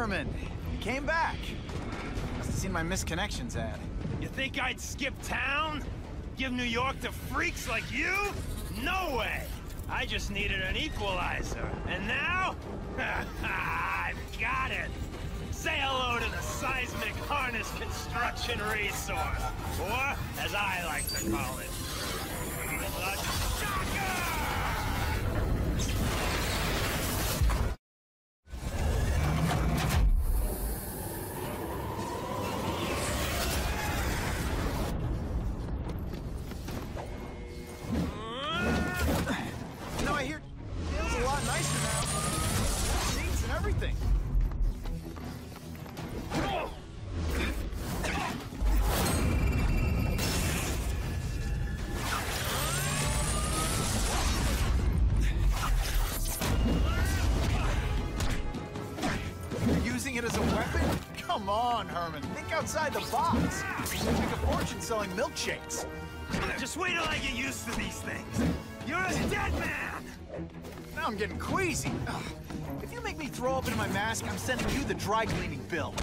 Herman! You came back. Must have seen my misconnections ad. You think I'd skip town? Give New York to freaks like you? No way! I just needed an equalizer. And now? I've got it! Say hello to the seismic harness construction resource. Or, as I like to call it, the shocker! It as a weapon? Come on, Herman. Think outside the box. You make a fortune selling milkshakes. Just wait till I get used to these things. You're a dead man! Now I'm getting queasy. Ugh. If you make me throw up into my mask, I'm sending you the dry cleaning bill.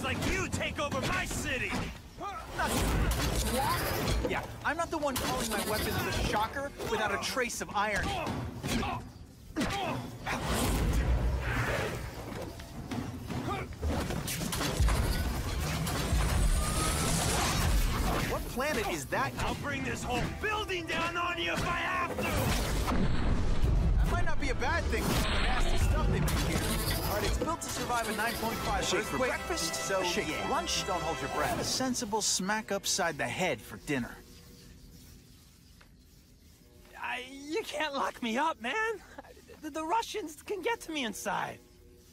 Like you take over my city! Yeah, I'm not the one calling my weapon the shocker without a trace of irony. What planet is that? I'll bring this whole building down on you if I have to! That might not be a bad thing with all the nasty stuff they make here. All right, it's built to survive a 9.5 Shake for breakfast, so shake yeah. for lunch, Don't hold your breath. A sensible smack upside the head for dinner. You can't lock me up, man. The Russians can get to me inside.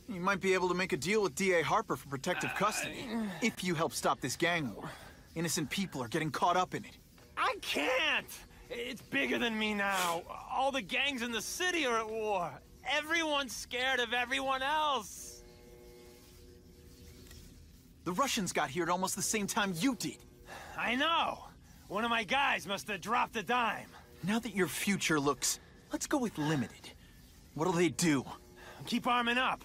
You might be able to make a deal with D.A. Harper for protective custody, if you help stop this gang war. Innocent people are getting caught up in it. I can't! It's bigger than me now. All the gangs in the city are at war. Everyone's scared of everyone else. The Russians got here at almost the same time you did. I know. One of my guys must have dropped a dime. Now that your future looks, let's go with limited. What'll they do? Keep arming up.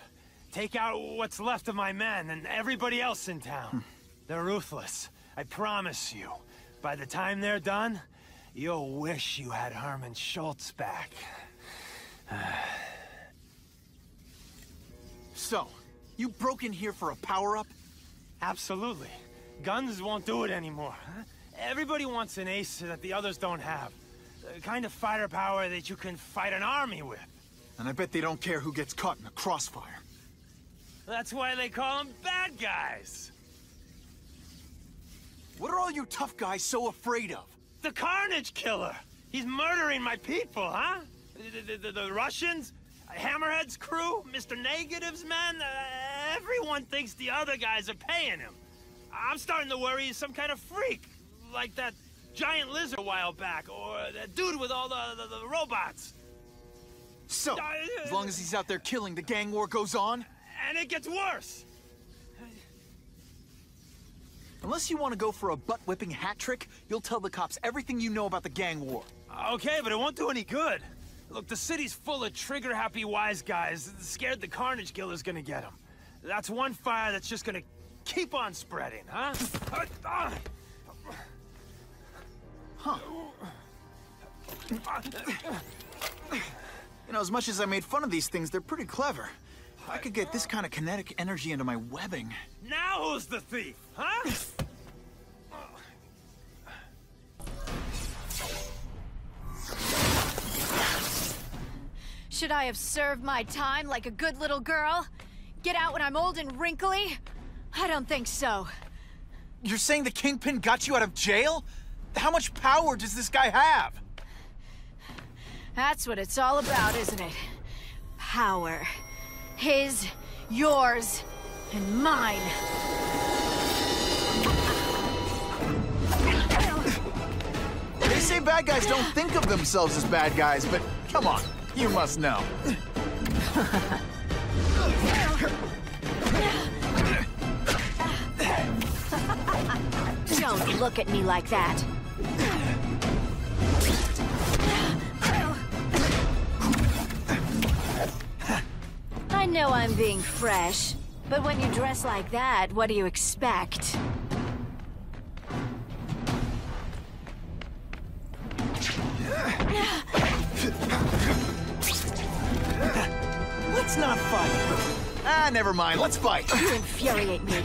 Take out what's left of my men and everybody else in town. They're ruthless. I promise you. By the time they're done, you'll wish you had Herman Schultz back. So, you broke in here for a power-up? Absolutely. Guns won't do it anymore. Everybody wants an ace that the others don't have. The kind of fighter power that you can fight an army with. And I bet they don't care who gets caught in the crossfire. That's why they call them bad guys. What are all you tough guys so afraid of? The Carnage Killer! He's murdering my people, huh? The Russians? Hammerhead's crew? Mr. Negative's men? Everyone thinks the other guys are paying him. I'm starting to worry he's some kind of freak. Like that giant lizard a while back, or that dude with all the robots. So, as long as he's out there killing, the gang war goes on? And it gets worse! Unless you want to go for a butt-whipping hat trick, you'll tell the cops everything you know about the gang war. Okay, but it won't do any good. Look, the city's full of trigger-happy wise guys, scared the Carnage Killer's gonna get them. That's one fire that's just gonna keep on spreading, huh? Huh. You know, as much as I made fun of these things, they're pretty clever. If I could get this kind of kinetic energy into my webbing... Now who's the thief, huh? Should I have served my time like a good little girl? Get out when I'm old and wrinkly? I don't think so. You're saying the Kingpin got you out of jail? How much power does this guy have? That's what it's all about, isn't it? Power. His, yours, and mine. They say bad guys don't think of themselves as bad guys, but come on, you must know. Don't look at me like that. I know I'm being fresh, but when you dress like that, what do you expect? Let's not fight. Ah, never mind, let's fight. You infuriate me.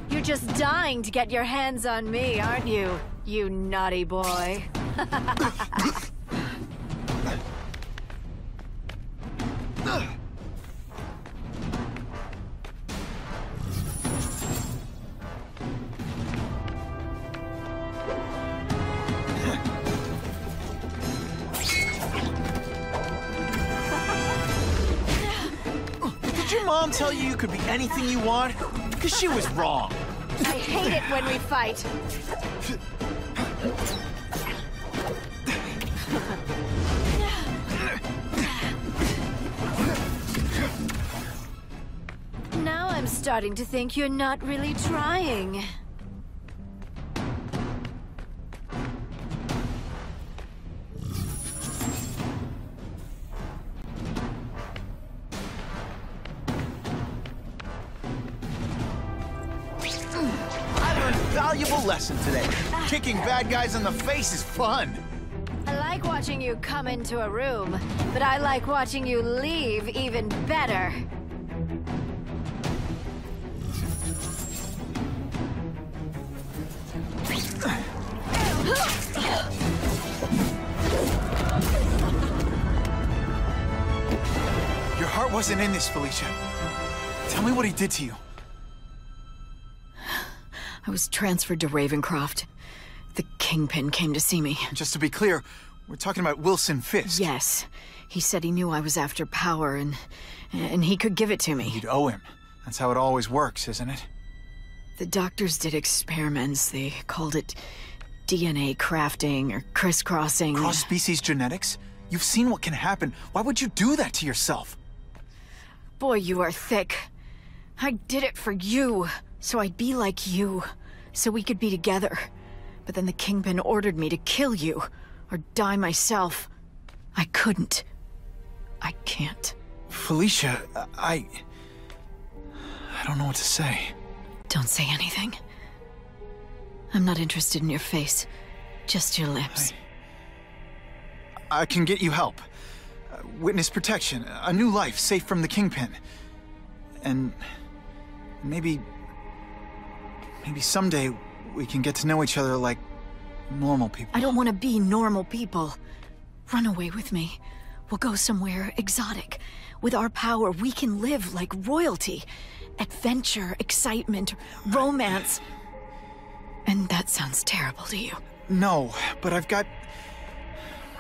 You're just dying to get your hands on me, aren't you? You naughty boy. Did your mom tell you could be anything you want? Because she was wrong. I hate it when we fight. Now I'm starting to think you're not really trying. I learned a valuable lesson today. Kicking bad guys in the face is fun. I like watching you come into a room, but I like watching you leave even better. Your heart wasn't in this, Felicia. Tell me what he did to you. I was transferred to Ravencroft. The Kingpin came to see me. Just to be clear, we're talking about Wilson Fisk. Yes. He said he knew I was after power and he could give it to me. You'd owe him. That's how it always works, isn't it? The doctors did experiments. They called it DNA crafting or crisscrossing. Cross-species genetics? You've seen what can happen. Why would you do that to yourself? Boy, you are thick. I did it for you, so I'd be like you, so we could be together. But then the Kingpin ordered me to kill you, or die myself. I couldn't. I can't. Felicia, I don't know what to say. Don't say anything. I'm not interested in your face, just your lips. I can get you help. Witness protection, a new life safe from the Kingpin. And maybe someday we can get to know each other like normal people. I don't want to be normal people. Run away with me. We'll go somewhere exotic. With our power, we can live like royalty. Adventure, excitement, romance. And that sounds terrible to you. No, but I've got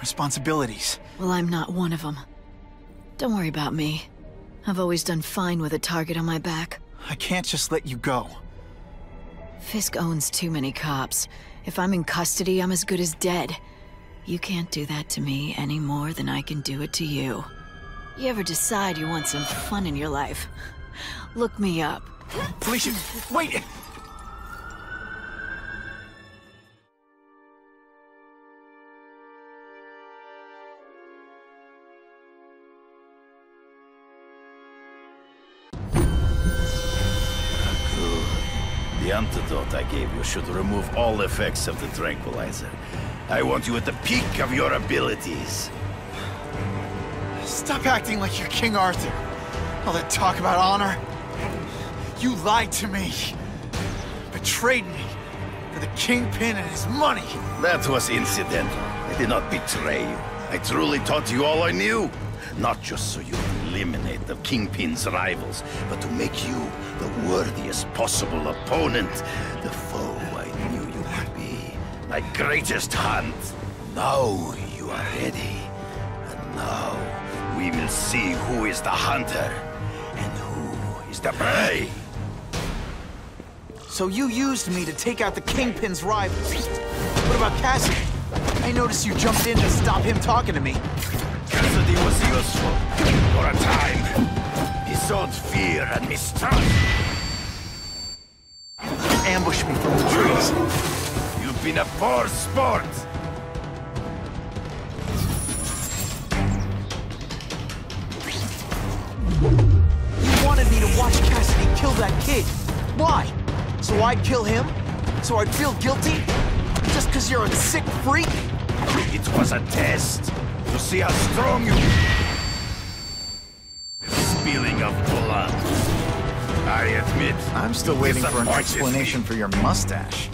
responsibilities. Well, I'm not one of them. Don't worry about me. I've always done fine with a target on my back. I can't just let you go. Fisk owns too many cops. If I'm in custody, I'm as good as dead. You can't do that to me any more than I can do it to you. You ever decide you want some fun in your life? Look me up. Felicia, wait! The antidote I gave you should remove all effects of the tranquilizer. I want you at the peak of your abilities. Stop acting like you're King Arthur. All that talk about honor. You lied to me. Betrayed me for the Kingpin and his money. That was incidental. I did not betray you. I truly taught you all I knew. Not just so you would eliminate the Kingpin's rivals, but to make you the worthiest possible opponent. The foe I knew you would be. My greatest hunt. Now you are ready. And now we will see who is the hunter and who is the prey. So you used me to take out the Kingpin's rivals. What about Cassidy? I noticed you jumped in to stop him talking to me. Cassidy was useful for a time. He sowed fear and mistrust. Ambush me from the trees. You've been a poor sport. You wanted me to watch Cassidy kill that kid. Why? So I'd kill him? So I'd feel guilty? Just because you're a sick freak? It was a test to see how strong you... Spilling of blood. I admit... I'm still waiting for an disappointed explanation for your mustache.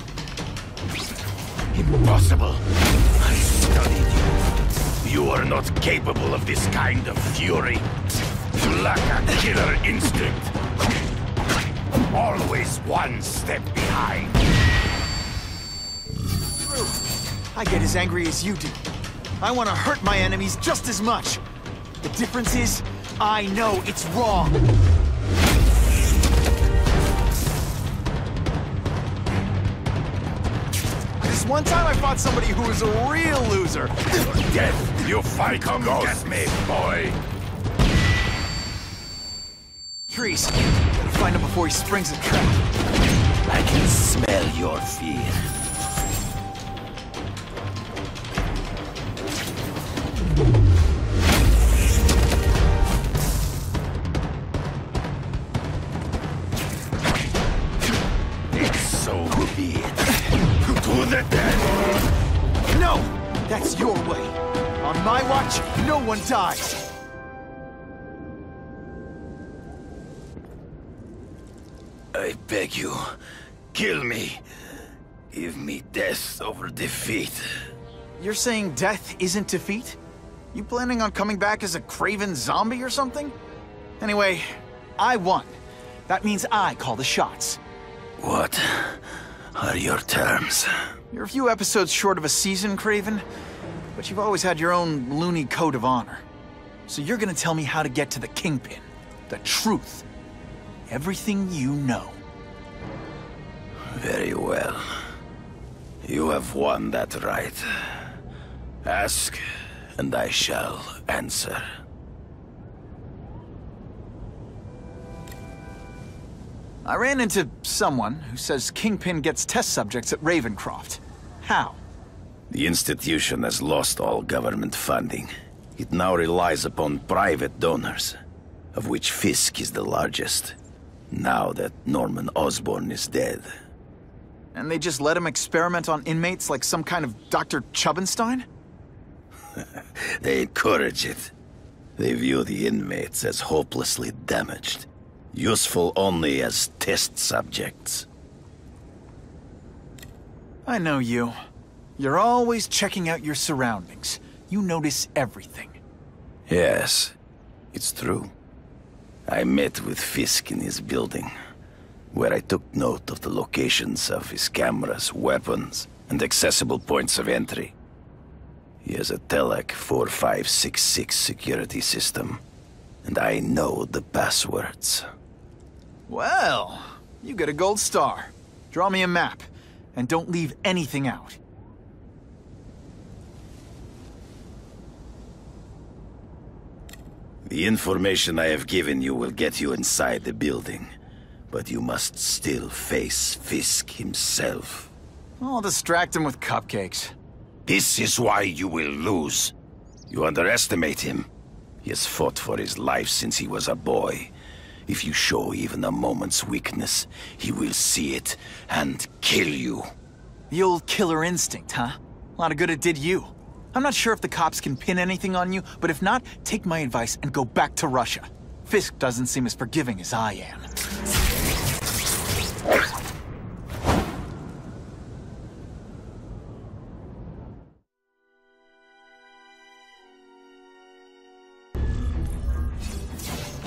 Impossible. I studied you. You are not capable of this kind of fury. You lack a killer instinct. Always one step behind. I get as angry as you do. I want to hurt my enemies just as much. The difference is, I know it's wrong. This one time I fought somebody who was a real loser. Death, you fight ghost me, boy. Trees. Gotta find him before he springs a trap. I can smell your fear. So be it. To the dead! No! That's your way. On my watch, no one dies. I beg you, kill me. Give me death over defeat. You're saying death isn't defeat? You planning on coming back as a craven zombie or something? Anyway, I won. That means I call the shots. What are your terms? You're a few episodes short of a season, Craven, but you've always had your own loony code of honor. So you're gonna tell me how to get to the Kingpin. The truth. Everything you know. Very well. You have won that right. Ask, and I shall answer. I ran into someone who says Kingpin gets test subjects at Ravencroft. How? The institution has lost all government funding. It now relies upon private donors, of which Fisk is the largest. Now that Norman Osborn is dead. And they just let him experiment on inmates like some kind of Dr. Chubbenstein? They encourage it. They view the inmates as hopelessly damaged. Useful only as test subjects. I know you. You're always checking out your surroundings. You notice everything. Yes, it's true. I met with Fisk in his building, where I took note of the locations of his cameras, weapons, and accessible points of entry. He has a Telec 4566 security system, and I know the passwords. Well, you get a gold star. Draw me a map, and don't leave anything out. The information I have given you will get you inside the building, but you must still face Fisk himself. I'll distract him with cupcakes. This is why you will lose. You underestimate him. He has fought for his life since he was a boy. If you show even a moment's weakness, he will see it and kill you. The old killer instinct, huh? A lot of good it did you. I'm not sure if the cops can pin anything on you, but if not, take my advice and go back to Russia. Fisk doesn't seem as forgiving as I am.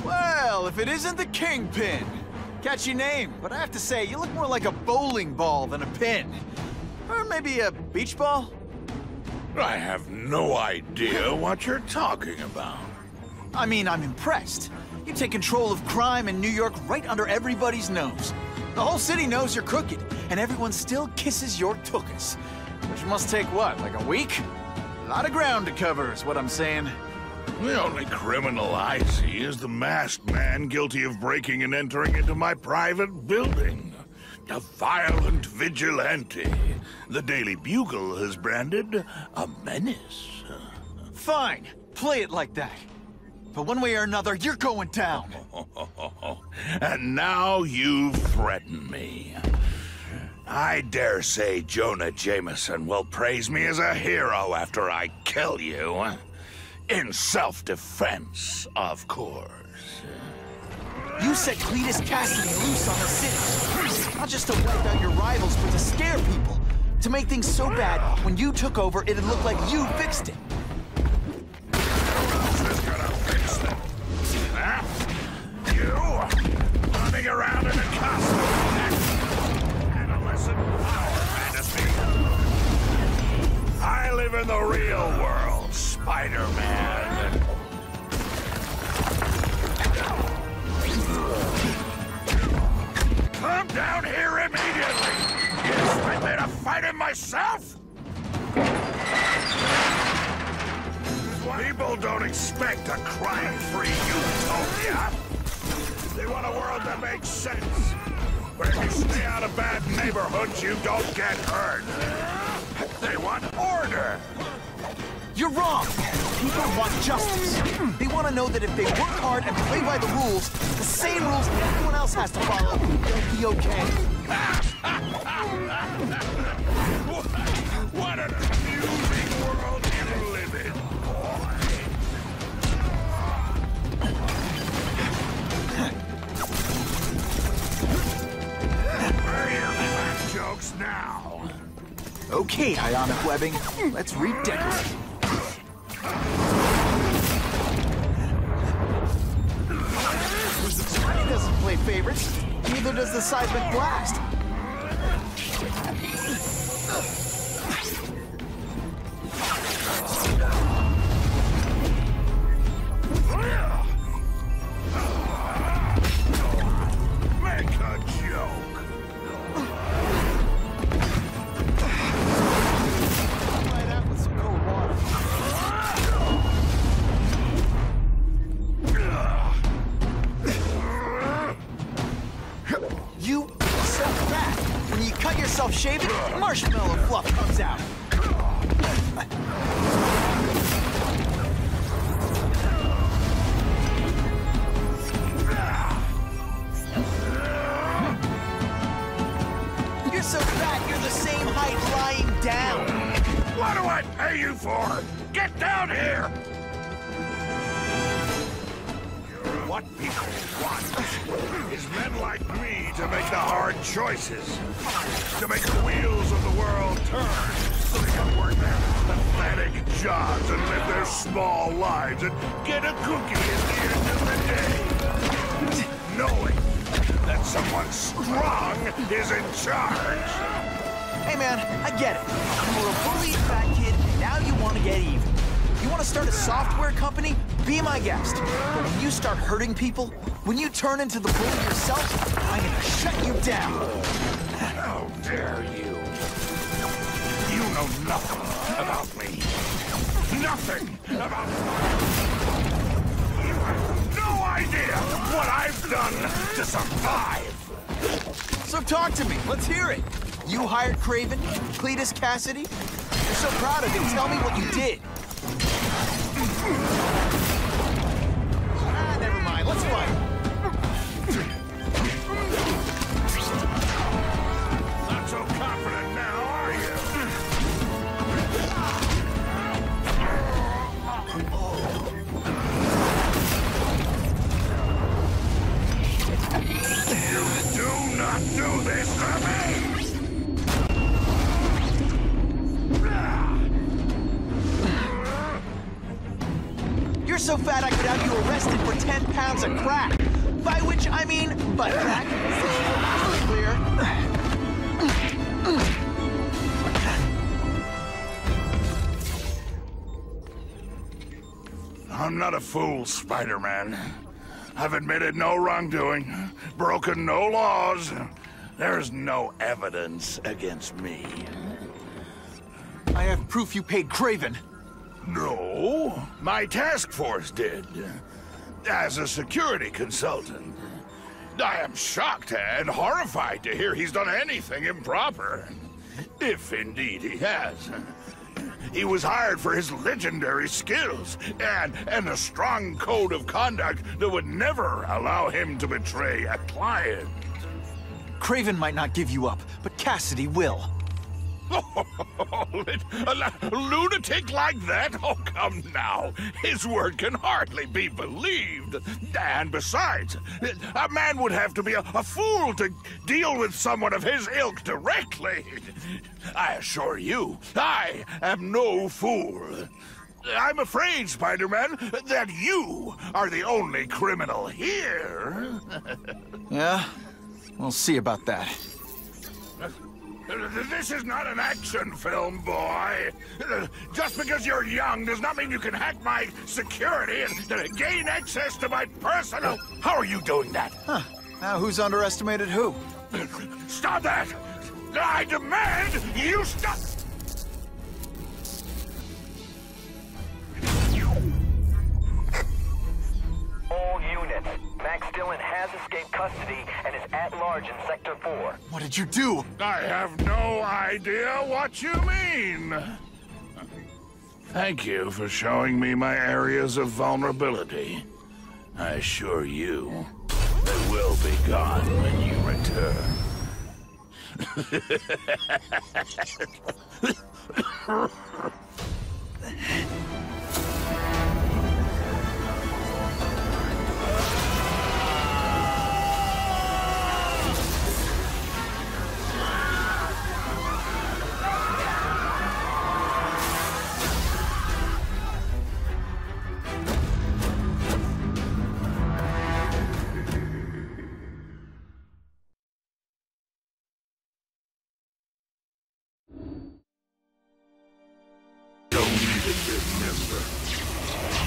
Well, if it isn't the Kingpin. Catchy name, but I have to say, you look more like a bowling ball than a pin. Or maybe a beach ball? I have no idea what you're talking about. I mean, I'm impressed. You take control of crime in New York right under everybody's nose. The whole city knows you're crooked, and everyone still kisses your tuchus. Which must take what, like a week? A lot of ground to cover is what I'm saying. The only criminal I see is the masked man guilty of breaking and entering into my private building. A violent vigilante. The Daily Bugle has branded a menace. Fine, play it like that. But one way or another, you're going down. And now you've threatened me. I dare say Jonah Jameson will praise me as a hero after I kill you. In self-defense, of course. You set Cletus Cassidy loose on the city. Not just to wipe out your rivals, but to scare people. To make things so bad, when you took over, it'd look like you fixed it. Who's gonna fix it? Huh? You? Running around in a costume. Adolescent power fantasy. I live in the real world, Spider-Man. Come down here immediately! You expect me to fight him myself? People don't expect a crime-free utopia. They want a world that makes sense. Where if you stay out of bad neighborhoods, you don't get hurt. They want order. You're wrong! People want justice. They want to know that if they work hard and play by the rules, the same rules everyone else has to follow, they'll be okay. What an amusing world you live in, boy. Where are your jokes now? Okay, ionic webbing. Let's redecorate. He doesn't play favorites. Neither does the seismic blast. Make a joke. Try that with some cold water. You are so fat. When you cut yourself shaving, marshmallow fluff comes out. You're so fat, you're the same height lying down. What do I pay you for? Get down here! What people want is men like me to make the hard choices. To make the wheels of the world turn so they can work their pathetic jobs and live their small lives and get a cookie at the end of the day. Knowing that someone strong is in charge. Hey man, I get it. You were a bullied fat kid, and now you want to get even. You want to start a software company? Be my guest. But when you start hurting people, when you turn into the bully yourself, I'm gonna shut you down. How dare you? You know nothing about me. Nothing about me. You have no idea what I've done to survive. So talk to me. Let's hear it. You hired Craven, Cletus Cassidy. You're so proud of him. Tell me what you did. Never mind. Let's fight. Not so confident now, are you? not do this to me! You're so fat I could have you arrested for 10 pounds of crack. By which I mean butt crack. Clear. I'm not a fool, Spider-Man. I've admitted no wrongdoing, broken no laws. There's no evidence against me. I have proof you paid Kraven. No, my task force did. As a security consultant. I am shocked and horrified to hear he's done anything improper. If indeed he has. He was hired for his legendary skills and a strong code of conduct that would never allow him to betray a client. Kraven might not give you up, but Cassidy will. A lunatic like that? Oh, come now. His word can hardly be believed. And besides, a man would have to be a fool to deal with someone of his ilk directly. I assure you, I am no fool. I'm afraid, Spider-Man, that you are the only criminal here. Yeah? We'll see about that. This is not an action film, boy. Just because you're young does not mean you can hack my security and gain access to my personal... How are you doing that? Huh. Now who's underestimated who? Stop that! I demand you stop! All units. Max Dillon has escaped custody and is at large in Sector 4. What did you do? I have no idea what you mean. Thank you for showing me my areas of vulnerability. I assure you, they will be gone when you return.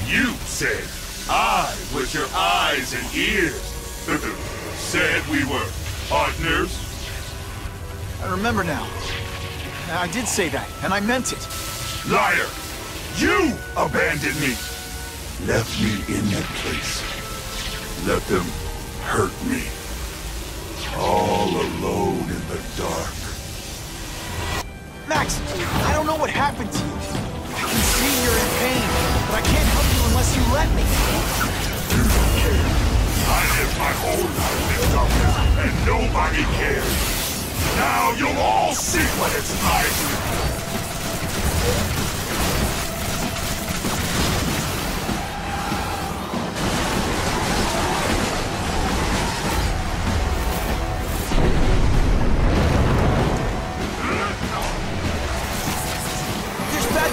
You said I was your eyes and ears. Said we were partners. I remember now. I did say that, and I meant it. Liar! You abandoned me! Left me in that place. Let them hurt me. All alone in the dark. Max, I don't know what happened to you. I can see you're in pain, but I can't help you unless you let me. You don't care. I live my whole life in darkness, and nobody cares. Now you'll all see what it's like.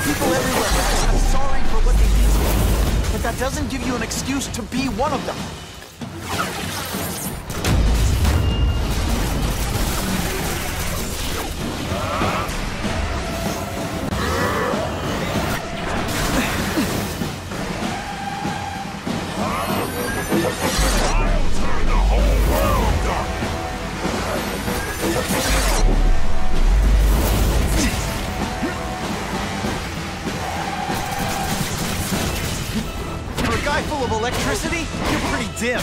People everywhere, Max. I'm sorry for what they did to me. But that doesn't give you an excuse to be one of them. I'll turn the whole world dark. For a guy full of electricity, you're pretty dim.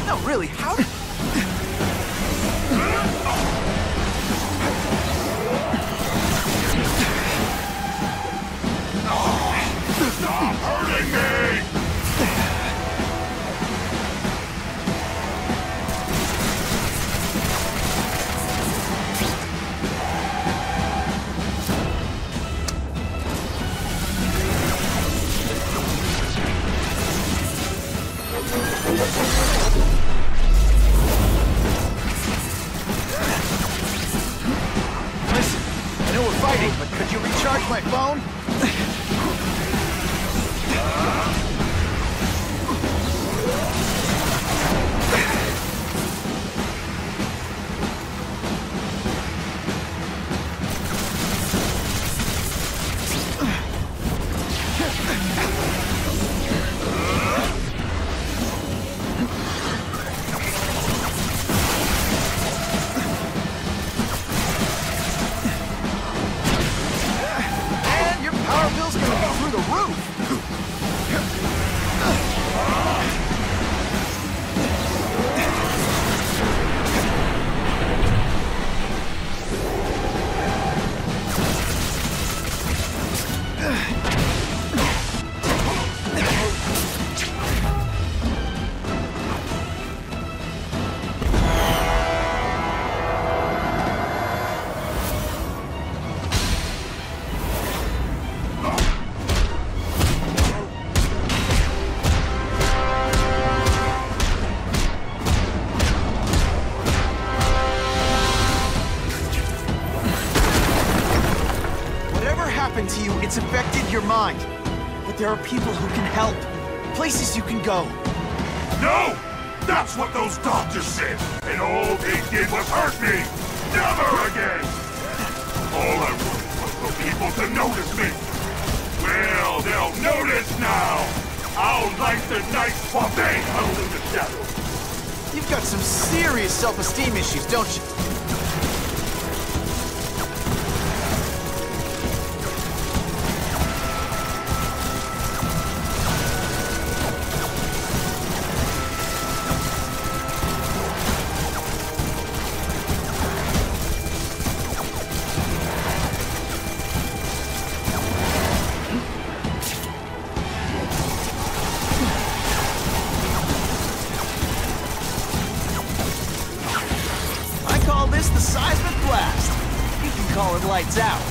No, really, how did... Stop hurting me! Listen, I know we're fighting, but could you recharge my phone? And your power bill's gonna go through the roof! To you, it's affected your mind. But there are people who can help. Places you can go. No! That's what those doctors said! And all they did was hurt me! Never again! All I wanted was for people to notice me! Well, they'll notice now! I'll light the night while they huddle in the shadows! You've got some serious self-esteem issues, don't you? The seismic blast. You can call it lights out.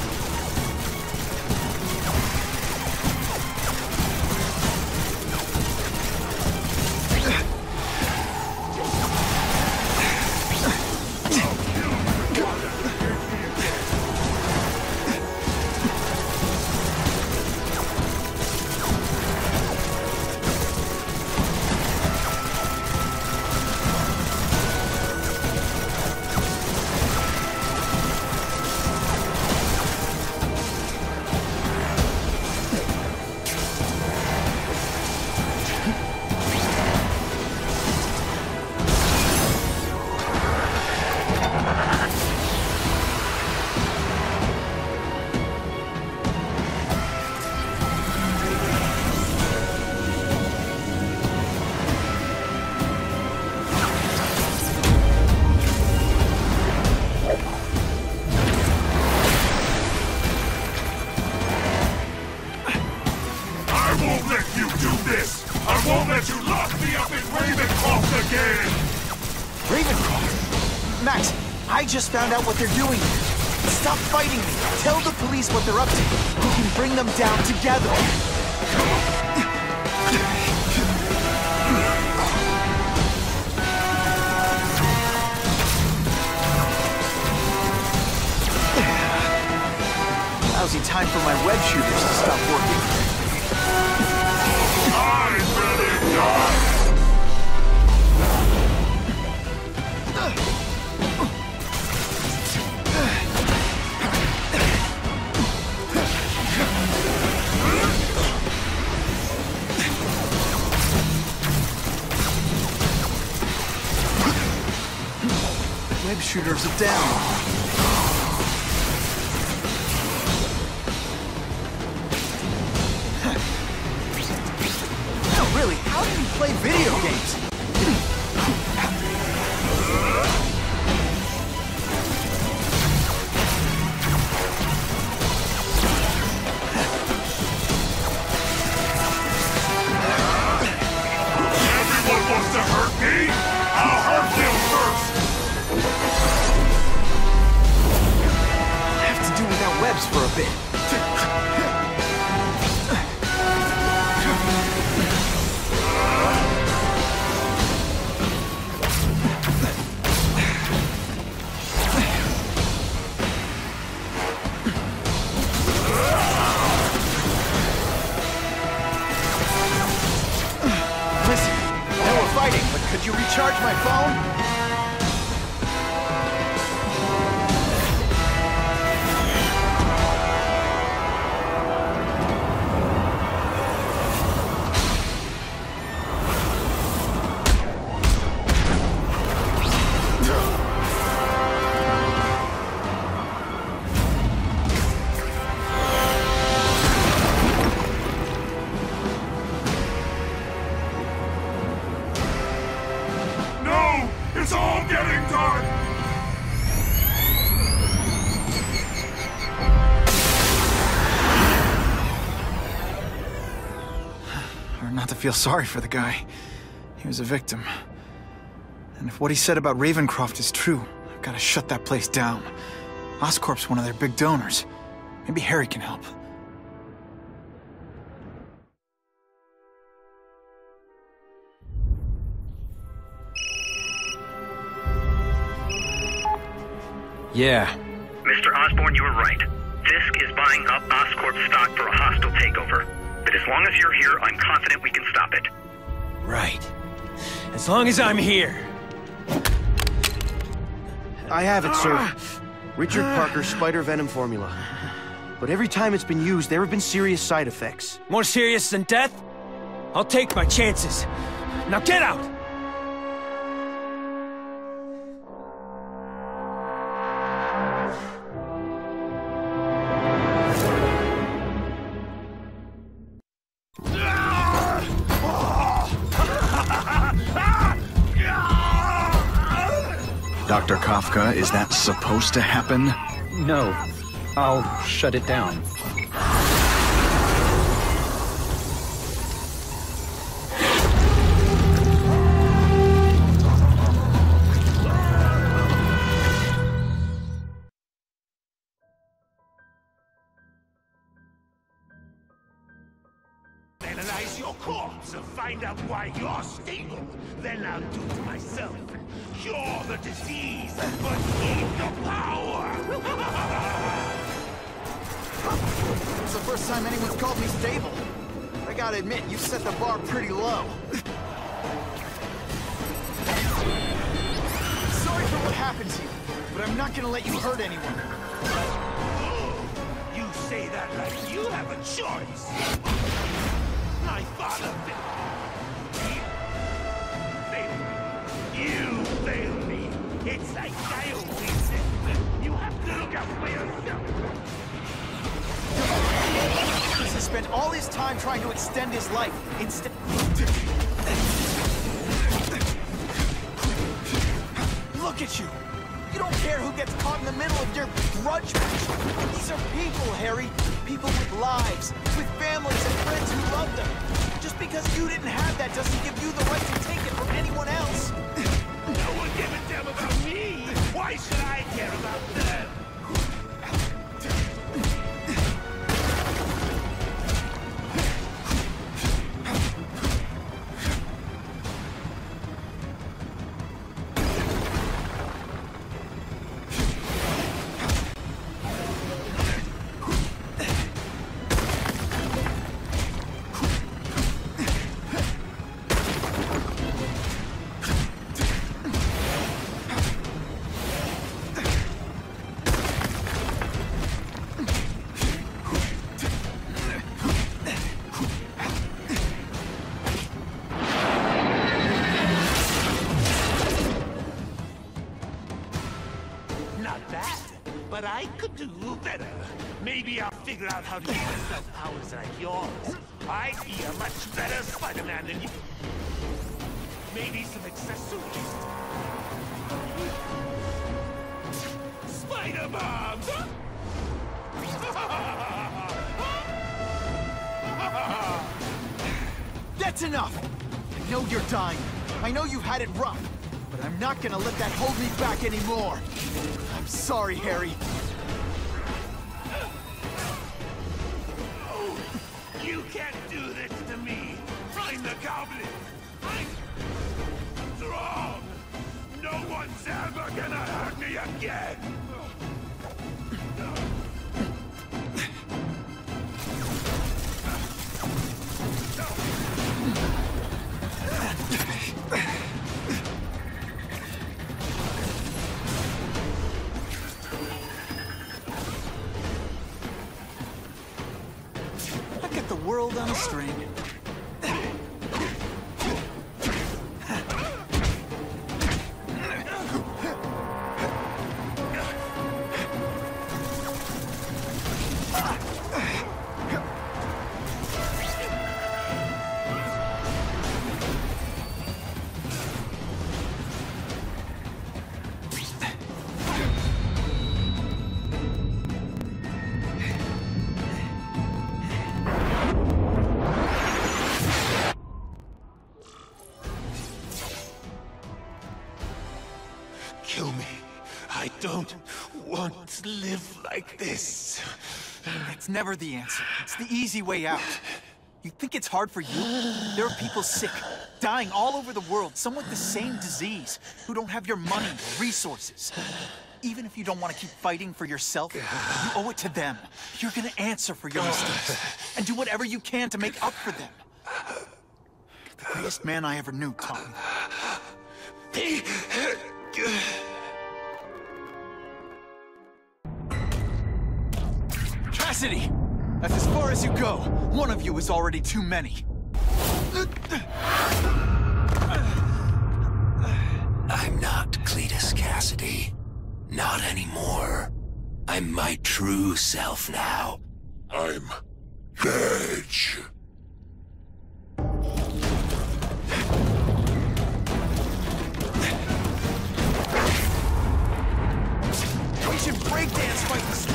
won't let you lock me up in Ravencroft again! Ravencroft? Max, I just found out what they're doing. Stop fighting me. Tell the police what they're up to. We can bring them down together. Lousy time for my web shooters to stop working. I'm ready, die! Web shooters are down. No, really, how do you play video games? for a bit. Listen, I know we're fighting, but could you recharge my phone? No! It's all getting dark! Or not to feel sorry for the guy. He was a victim. And if what he said about Ravencroft is true, I've got to shut that place down. Oscorp's one of their big donors. Maybe Harry can help. Yeah. Mr. Osborn, you were right. Fisk is buying up Oscorp stock for a hostile takeover. But as long as you're here, I'm confident we can stop it. Right. As long as I'm here. I have it, sir. Richard Parker's spider venom formula. But every time it's been used, there have been serious side effects. More serious than death? I'll take my chances. Now get out! Dr. Kafka, is that supposed to happen? No. I'll shut it down. Analyze your corpse and find out why you're stable. Then I'll do it myself and cure the disease, but keep the power! It's the first time anyone's called me stable. I gotta admit, you set the bar pretty low. Sorry for what happened to you, but I'm not gonna let you hurt anyone. You say that like you have a choice. My father failed me. You failed me. It's like I always said. You have to look out for yourself. He spent all his time trying to extend his life. Instead... Look at you! You don't care who gets caught in the middle of your grudge match. These are people, Harry. People with lives, with families and friends who love them. Just because you didn't have that doesn't give you the right to take it from anyone else. No one gave a damn about me. Why should I care about them? But I could do better. Maybe I'll figure out how to use myself powers like yours. I'd be a much better Spider-Man than you. Maybe some accessories. Spider bombs! That's enough! I know you're dying. I know you've had it rough. But I'm not gonna let that hold me back anymore. I'm sorry, Harry. can't do this to me! I'm the goblin! I'm strong! No one's ever gonna hurt me again! I got the world on a string. Kill me. I don't want to live like this. That's never the answer. It's the easy way out. You think it's hard for you? There are people sick, dying all over the world, some with the same disease, who don't have your money or resources. Even if you don't want to keep fighting for yourself, you owe it to them. You're gonna answer for your mistakes, and do whatever you can to make up for them. The greatest man I ever knew taught me that. Cassidy! That's as far as you go. One of you is already too many. I'm not Cletus Cassidy. Not anymore. I'm my true self now. I'm Edge. We should breakdance fight this.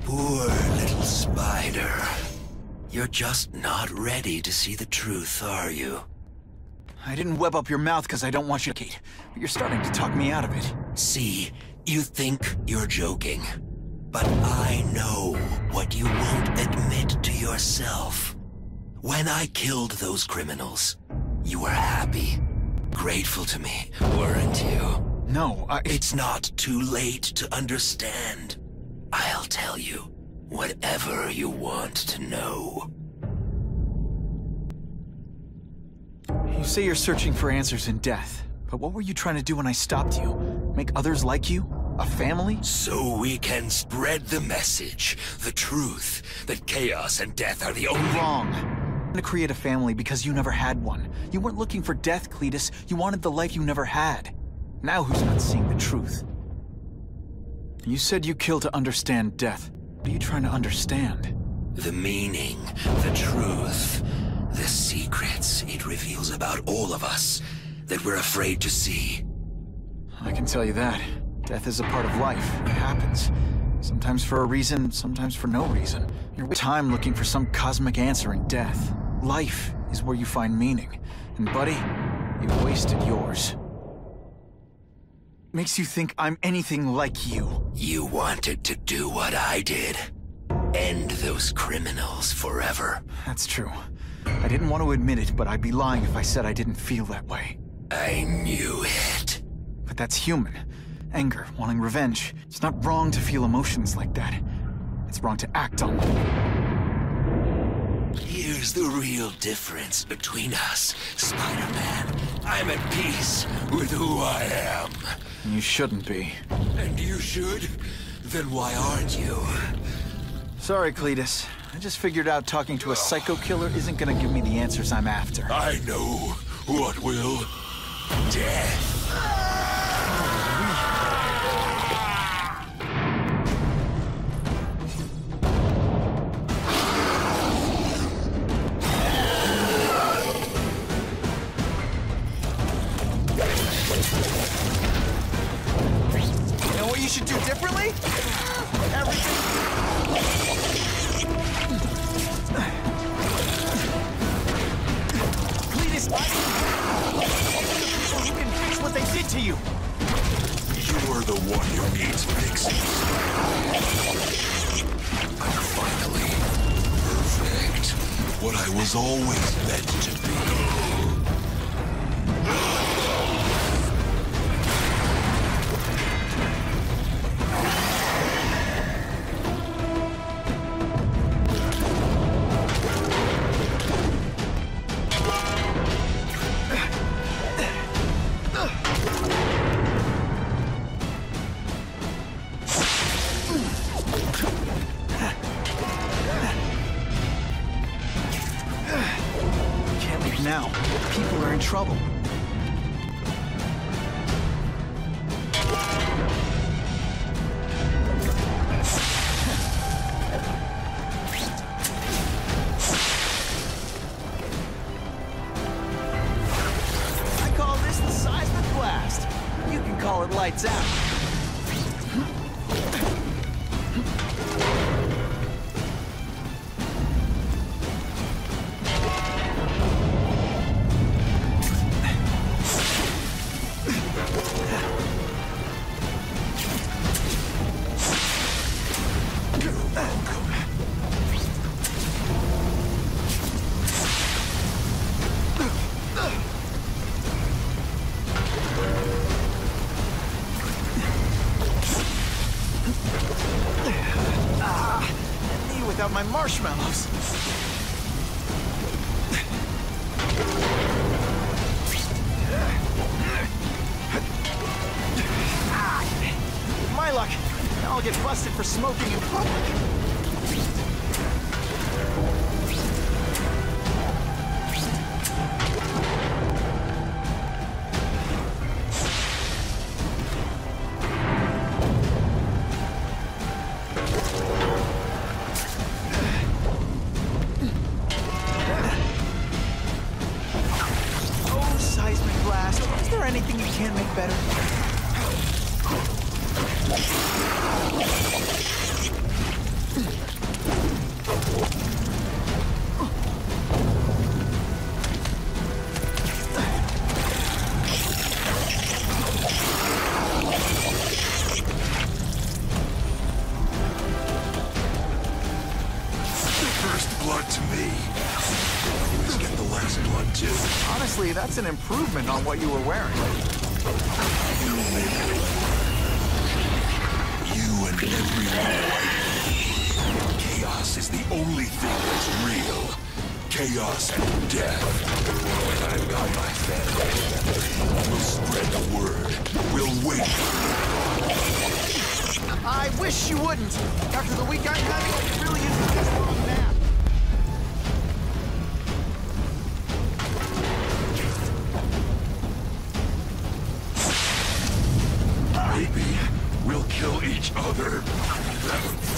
Poor little spider. You're just not ready to see the truth, are you? I didn't web up your mouth because I don't want you to Kate, but you're starting to talk me out of it. See, you think you're joking. But I know what you won't admit to yourself. When I killed those criminals, you were happy, grateful to me, weren't you? No, It's not too late to understand. I'll tell you whatever you want to know. You say you're searching for answers in death, but what were you trying to do when I stopped you? Make others like you? A family? So we can spread the message, the truth, that chaos and death are the only— Wrong. To create a family because you never had one. You weren't looking for death, Cletus. You wanted the life you never had. Now who's not seeing the truth? You said you killed to understand death. What are you trying to understand? The meaning, the truth, the secrets it reveals about all of us that we're afraid to see. I can tell you that. Death is a part of life. It happens. Sometimes for a reason, sometimes for no reason. You're wasting time looking for some cosmic answer in death. Life is where you find meaning. And buddy, you've wasted yours. Makes you think I'm anything like you. You wanted to do what I did. End those criminals forever. That's true. I didn't want to admit it, but I'd be lying if I said I didn't feel that way. I knew it. But that's human. Anger, wanting revenge. It's not wrong to feel emotions like that. It's wrong to act on them. Here's the real difference between us, Spider-Man. I'm at peace with who I am. You shouldn't be. And you should? Then why aren't you? Sorry, Cletus. I just figured out talking to a psycho killer isn't gonna give me the answers I'm after. I know what will. Death. You know what you should do differently? Everything. Cletus, who can fix what they did to you? You You're the one who needs fixing. I'm finally perfect. What I was always meant to be. Now, people are in trouble. I call this the seismic blast. You can call it lights out. Without my marshmallows. My luck. Now I'll get busted for smoking in public. Is there anything you can't make better? First blood to me. Let's get the last blood too. Honestly, that's an improvement on what you were wearing. You and everyone. Chaos is the only thing that's real. Chaos and death. When I've got my family together, we'll spread the word. We'll wait. I wish you wouldn't. After the week I'm having, I could really use a nice long nap. Maybe we'll kill each other.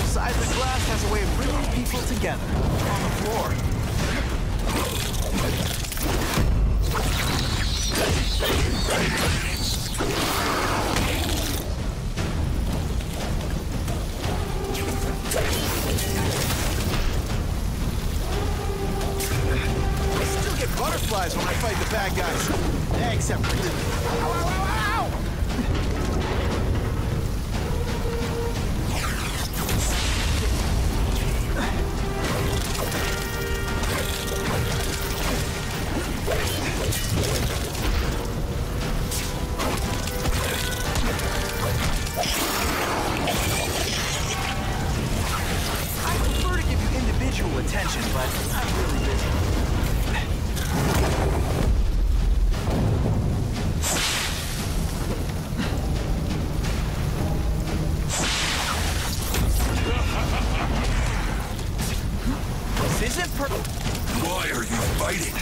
Seismic blast has a way of bringing people together. On the floor. I still get butterflies when I fight the bad guys. Except for you. Ow, ow, ow, ow! I prefer to give you individual attention, but I'm really busy. This isn't Why are you fighting me?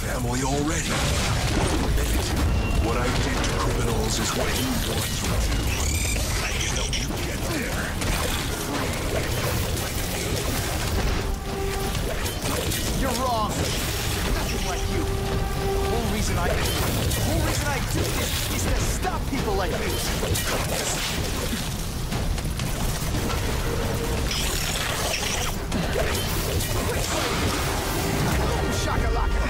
Family already. What I did to criminals is what you want to do. I can help you get there. You're wrong. Nothing like you. The whole reason I do this is to stop people like you. Shakalaka.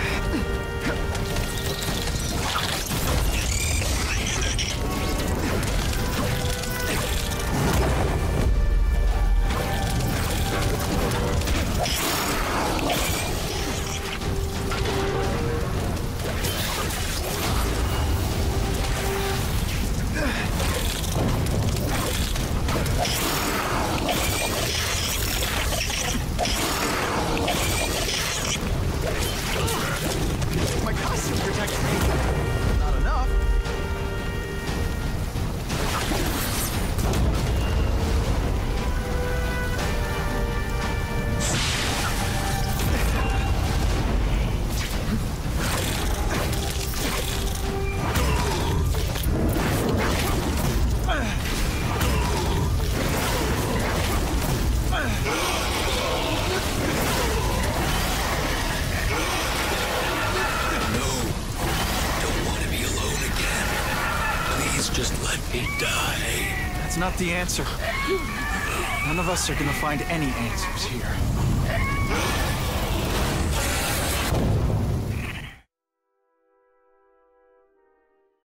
let me die. That's not the answer. None of us are gonna find any answers here.